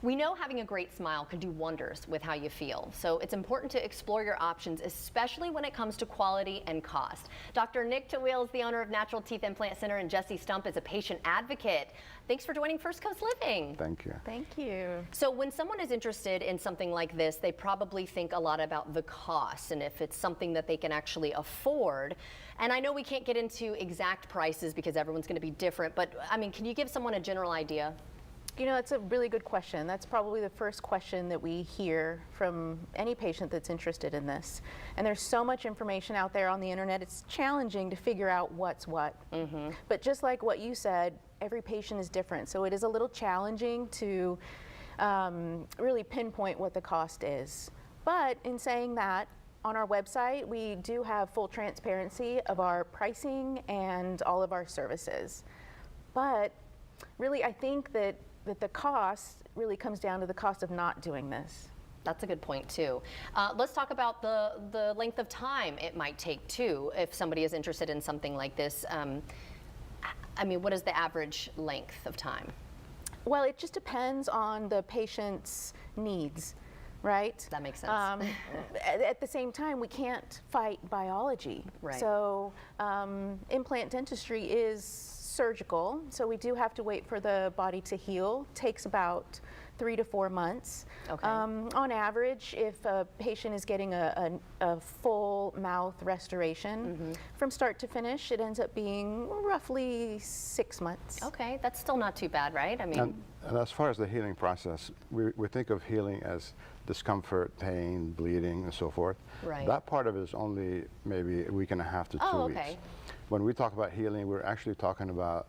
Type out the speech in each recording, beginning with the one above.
We know having a great smile can do wonders with how you feel, so it's important to explore your options, especially when it comes to quality and cost. Dr. Nick Tawil is the owner of Natural Teeth Implant Center, and Jessie Stump is a patient advocate. Thanks for joining First Coast Living. Thank you. Thank you. So when someone is interested in something like this, they probably think a lot about the cost and if it's something that they can actually afford. And I know we can't get into exact prices because everyone's going to be different, but I mean, can you give someone a general idea? You know, it's a really good question. That's probably the first question that we hear from any patient that's interested in this. And there's so much information out there on the internet, it's challenging to figure out what's what. But just like what you said, every patient is different. So it is a little challenging to really pinpoint what the cost is. But in saying that, on our website, we do have full transparency of our pricing and all of our services. But really, I think that the cost really comes down to the cost of not doing this. That's a good point too. Let's talk about the length of time it might take too if somebody is interested in something like this. I mean, what is the average length of time? Well, it just depends on the patient's needs, right? That makes sense. At the same time, we can't fight biology. Right. So implant dentistry is surgical, so we do have to wait for the body to heal. Takes about 3 to 4 months. Okay. On average, if a patient is getting a full mouth restoration from start to finish, it ends up being roughly 6 months. Okay, that's still not too bad, right? I mean, And as far as the healing process, we think of healing as discomfort, pain, bleeding, and so forth. Right. That part of it is only maybe a week and a half to 2 weeks. Okay. When we talk about healing, we're actually talking about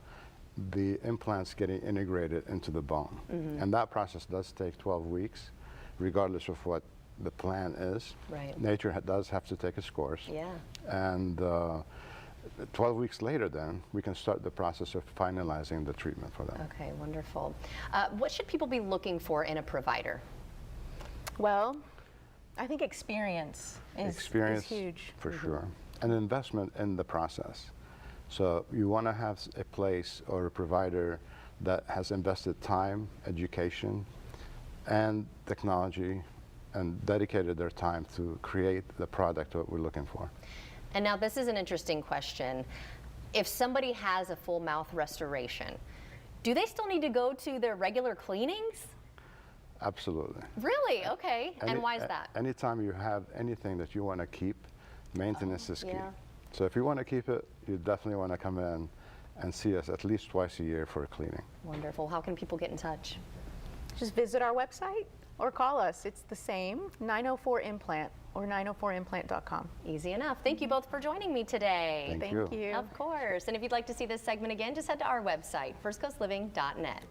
the implants getting integrated into the bone. And that process does take 12 weeks, regardless of what the plan is. Right. Nature does have to take its course. yeah. And 12 weeks later, then, we can start the process of finalizing the treatment for them. Okay, wonderful. What should people be looking for in a provider? Well, I think experience is huge. For sure. An investment in the process. So you want to have a place or a provider that has invested time, education, and technology, and dedicated their time to create the product that we're looking for. And now this is an interesting question. If somebody has a full mouth restoration, do they still need to go to their regular cleanings? Absolutely. Really? Okay. And why is that? Anytime you have anything that you want to keep, maintenance is key. yeah. So if you want to keep it, you definitely want to come in and see us at least twice a year for a cleaning. Wonderful. How can people get in touch? Just visit our website or call us. It's the same, 904 Implant or 904implant.com. Easy enough. Thank you both for joining me today. Thank you. Thank you. Of course. And if you'd like to see this segment again, just head to our website, firstcoastliving.net.